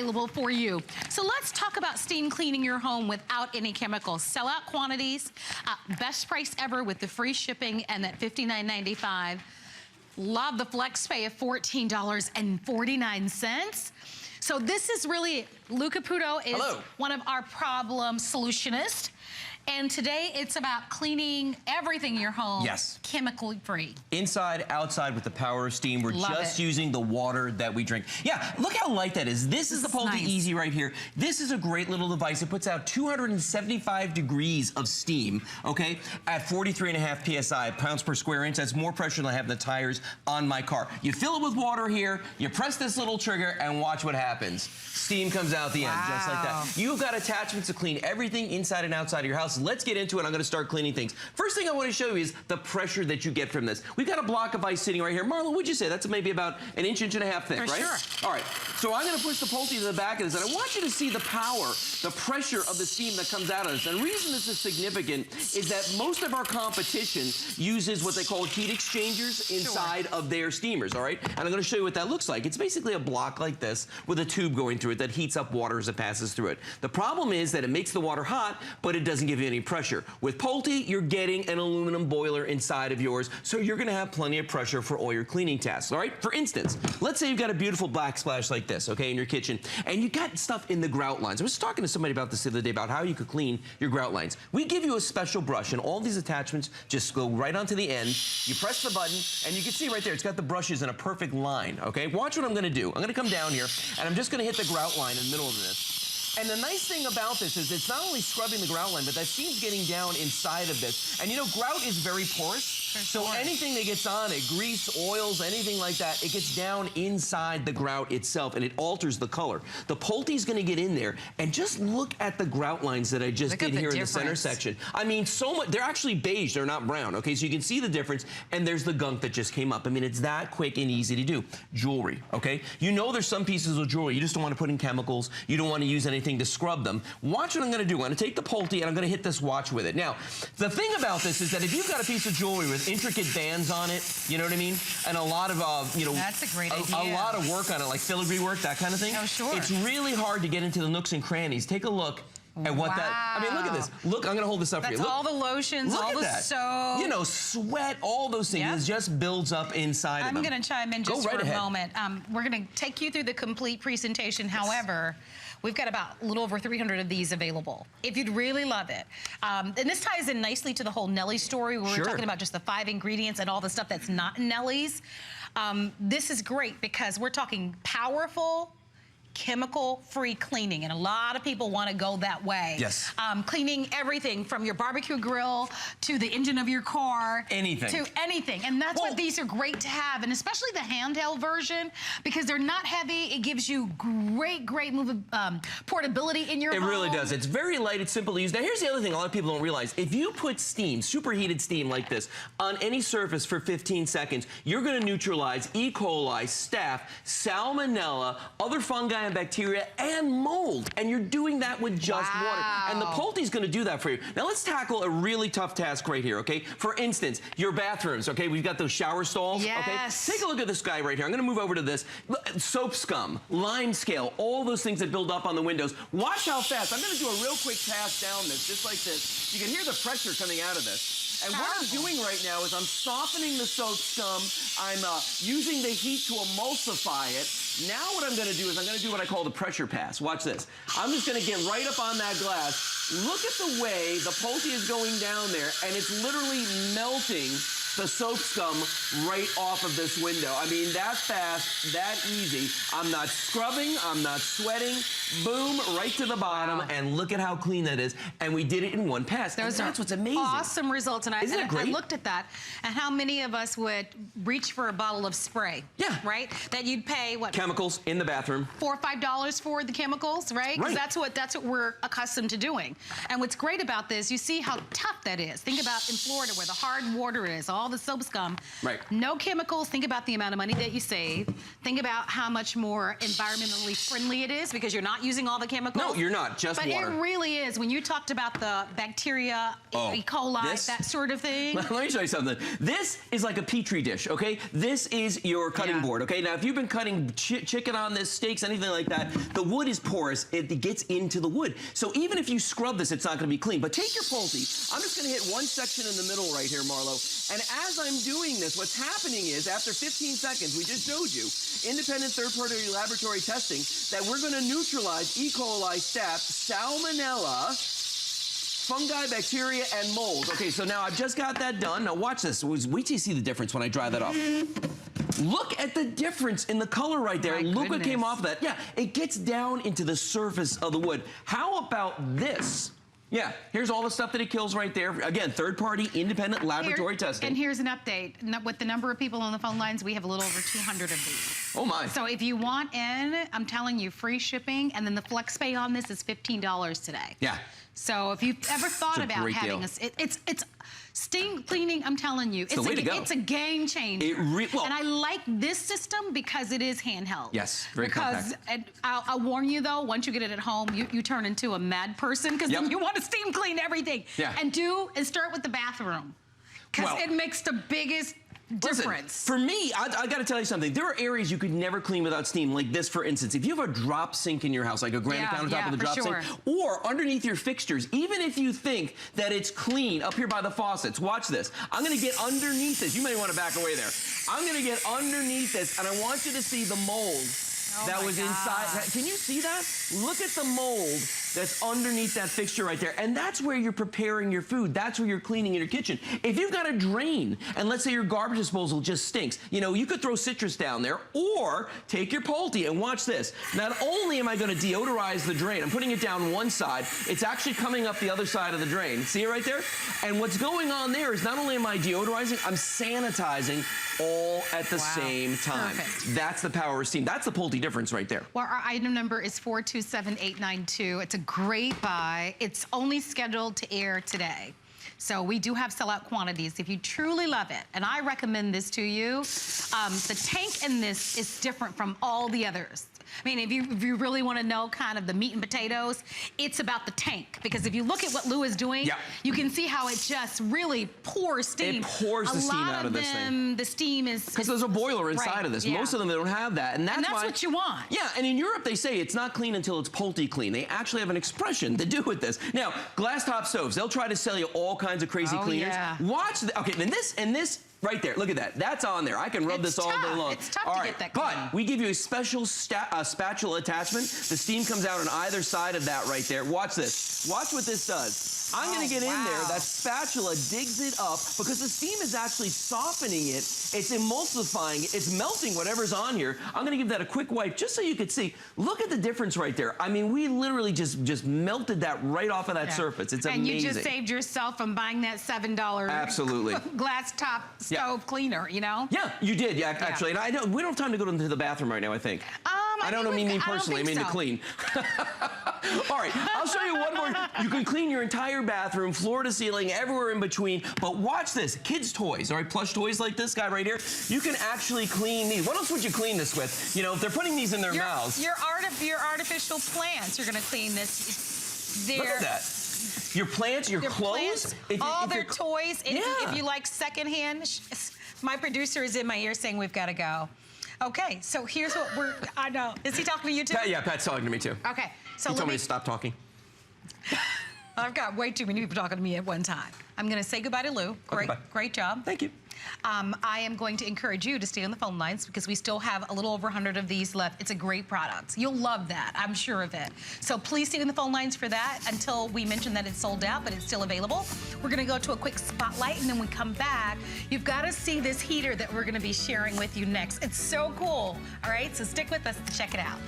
available for you. So let's talk about steam cleaning your home without any chemicals. Sellout quantities, best price ever with the free shipping and that $59.95. Love the flex pay of $14.49. So this is really, Lou Caputo is one of our problem solutionists. And today it's about cleaning everything in your home. Yes. Chemical free. Inside, outside with the power of steam. We're just using the water that we drink. Yeah, look how light that is. This is the Polti Easy right here. This is a great little device. It puts out 275 degrees of steam, okay, at 43.5 PSI, pounds per square inch. That's more pressure than I have in the tires on my car. You fill it with water here, you press this little trigger, and watch what happens. Steam comes out the end, just like that. You've got attachments to clean everything inside and outside of your house. Let's get into it. I'm going to start cleaning things. First thing I want to show you is the pressure that you get from this. We've got a block of ice sitting right here. Marla, what'd you say? That's maybe about an inch and a half thick, right? Sure. All right. So I'm going to push the Polti to the back of this, and I want you to see the power, the pressure of the steam that comes out of this. And the reason this is significant is that most of our competition uses what they call heat exchangers inside of their steamers, all right? And I'm going to show you what that looks like. It's basically a block like this with a tube going through it that heats up water as it passes through it. The problem is that it makes the water hot, but it doesn't give you any pressure. With Polti, you're getting an aluminum boiler inside of yours, so you're going to have plenty of pressure for all your cleaning tasks, all right? For instance, let's say you've got a beautiful backsplash like this, okay, in your kitchen, and you got stuff in the grout lines. I was talking to somebody about this the other day about how you could clean your grout lines. We give you a special brush, and all these attachments just go right onto the end. You press the button, and you can see right there, it's got the brushes in a perfect line, okay? Watch what I'm going to do. I'm going to come down here, and I'm just going to hit the grout line in the middle of this. And the nice thing about this is it's not only scrubbing the grout line, but that steam's getting down inside of this. And you know, grout is very porous. So anything that gets on it, grease, oils, anything like that, it gets down inside the grout itself and it alters the color. The Polti's gonna get in there and just look at the grout lines that I just did here in the center section. I mean, so much, they're actually beige, they're not brown, okay? So you can see the difference, and there's the gunk that just came up. I mean, it's that quick and easy to do. Jewelry, okay? You know there's some pieces of jewelry you just don't wanna put in chemicals, you don't wanna use anything to scrub them. Watch what I'm gonna do. I'm gonna take the Polti and I'm gonna hit this watch with it. Now, the thing about this is that if you've got a piece of jewelry with intricate bands on it, you know what I mean? And a lot of, you know, that's a great idea. A lot of work on it, like filigree work, that kind of thing. Oh, sure. It's really hard to get into the nooks and crannies. Take a look at what that, I mean, look at this. Look, I'm gonna hold this up for you. Look, all the lotions, all the soap. You know, sweat, all those things. It just builds up inside of them. I'm gonna chime in just for a moment. We're gonna take you through the complete presentation. However, we've got about a little over 300 of these available, if you'd really love it. And this ties in nicely to the whole Nelly story, where we're talking about just the 5 ingredients and all the stuff that's not in Nelly's. This is great because we're talking powerful, chemical-free cleaning, and a lot of people want to go that way. Yes. Cleaning everything from your barbecue grill to the engine of your car. Anything. To anything. And that's what these are great to have, and especially the handheld version, because they're not heavy. It gives you great portability in your home. It really does. It's very light. It's simple to use. Now, here's the other thing a lot of people don't realize. If you put steam, superheated steam like this, on any surface for 15 seconds, you're going to neutralize E. coli, staph, salmonella, other fungi and bacteria, and mold. And you're doing that with just water. And the Polti's gonna do that for you. Now let's tackle a really tough task right here, okay? For instance, your bathrooms, okay? We've got those shower stalls, okay? Take a look at this guy right here. I'm gonna move over to this. Soap scum, lime scale, all those things that build up on the windows. Watch how fast. I'm gonna do a real quick pass down this, just like this. You can hear the pressure coming out of this. And what I'm doing right now is I'm softening the soap scum. I'm using the heat to emulsify it. Now what I'm gonna do is I'm gonna do what I call the pressure pass. Watch this. I'm just gonna get right up on that glass. Look at the way the Polti is going down there, and it's literally melting the soap scum right off of this window. I mean, that fast, that easy. I'm not scrubbing, I'm not sweating. Boom, right to the bottom, and look at how clean that is. And we did it in one pass. That's what's amazing. Awesome results, and Isn't it great? I looked at that, and how many of us would reach for a bottle of spray? Yeah. Right? That you'd pay, what? Chemicals in the bathroom. $4 or $5 for the chemicals, right? Because that's what we're accustomed to doing. And what's great about this, you see how tough that is. Think about in Florida where the hard water is, all all the soap scum. Right. No chemicals. Think about the amount of money that you save. Think about how much more environmentally friendly it is because you're not using all the chemicals. No, you're not, just water. But it really is. When you talked about the bacteria, E. coli, that sort of thing. Let me show you something. This is like a Petri dish, okay? This is your cutting board, okay? Now, if you've been cutting chicken on this, steaks, anything like that, the wood is porous. It gets into the wood. So even if you scrub this, it's not going to be clean. But take your Polti. I'm just going to hit one section in the middle right here, Marlo. And as I'm doing this, what's happening is after 15 seconds, we just showed you, independent third-party laboratory testing, that we're going to neutralize E. coli, staph, salmonella, fungi, bacteria, and mold. Okay, so now I've just got that done. Now watch this. Wait till you see the difference when I dry that off. Look at the difference in the color right there. Look what came off of that. Yeah, it gets down into the surface of the wood. How about this? Yeah, here's all the stuff that it kills right there. Again, third-party, independent laboratory testing. And here's an update. With the number of people on the phone lines, we have a little over 200 of these. Oh, my. So if you want in, I'm telling you, free shipping, and then the flex pay on this is $15 today. Yeah. So if you've ever thought about having it's steam cleaning, I'm telling you, it's a game changer. And I like this system because it is handheld. Yes, very compact. And I'll warn you though, once you get it at home, you turn into a mad person because then you want to steam clean everything. Yeah. And start with the bathroom because it makes the biggest difference. For me, I got to tell you something. There are areas you could never clean without steam, like this, for instance. If you have a drop sink in your house, like a granite countertop with a drop sink, or underneath your fixtures, even if you think that it's clean up here by the faucets, watch this. I'm going to get underneath this. You may want to back away there. I'm going to get underneath this, and I want you to see the mold that was inside. Can you see that? Look at the mold that's underneath that fixture right there. And that's where you're preparing your food. That's where you're cleaning in your kitchen. If you've got a drain, and let's say your garbage disposal just stinks, you know, you could throw citrus down there, or take your Polti and watch this. Not only am I going to deodorize the drain, I'm putting it down one side, it's actually coming up the other side of the drain. See it right there? And what's going on there is not only am I deodorizing, I'm sanitizing all at the same time. Perfect. That's the power of steam. That's the Polti difference right there. Well, our item number is 427892. It's a great buy. It's only scheduled to air today. So we do have sellout quantities if you truly love it. And I recommend this to you. The tank in this is different from all the others. I mean, if you really want to know kind of the meat and potatoes, it's about the tank. Because if you look at what Lou is doing, you can see how it just really pours steam. It pours the steam out of this thing. The steam is... Because there's a boiler inside of this. Most of them, they don't have that. And that's why, what you want. Yeah, and in Europe, they say it's not clean until it's Polti clean. They actually have an expression to do with this. Now, glass top stoves, they'll try to sell you all kinds of crazy cleaners. Watch, okay, and this right there, look at that. That's on there. I can rub this all day long. It's tough to get that clean. But we give you a special spatula attachment. The steam comes out on either side of that right there. Watch this. Watch what this does. I'm going to get in there. That spatula digs it up because the steam is actually softening it. It's emulsifying it. It's melting whatever's on here. I'm going to give that a quick wipe just so you could see. Look at the difference right there. I mean, we literally just melted that right off of that surface. It's amazing. And you just saved yourself from buying that $7 glass top stove cleaner, you know? Yeah, you did, actually. And we don't have time to go into the bathroom right now, I think. I don't mean me personally, I mean to clean. All right, I'll show you one more. You can clean your entire bathroom, floor to ceiling, everywhere in between. But watch this, kids' toys, all right, plush toys like this guy right here. You can actually clean these. What else would you clean this with? You know, if they're putting these in their mouths. Your artificial plants, you're gonna clean this. Look at that. Your plants, your clothes. All their toys. If you like secondhand, my producer is in my ear saying we've got to go. Okay, so here's what I know. Is he talking to you too? Yeah, Pat's talking to me too. Okay, so he told me to stop talking. I've got way too many people talking to me at one time. I'm going to say goodbye to Lou. Great job. Thank you. I am going to encourage you to stay on the phone lines because we still have a little over 100 of these left. It's a great product. You'll love that. I'm sure of it. So please stay on the phone lines for that until we mention that it's sold out, but it's still available. We're going to go to a quick spotlight, and then we come back. You've got to see this heater that we're going to be sharing with you next. It's so cool. All right, so stick with us to check it out.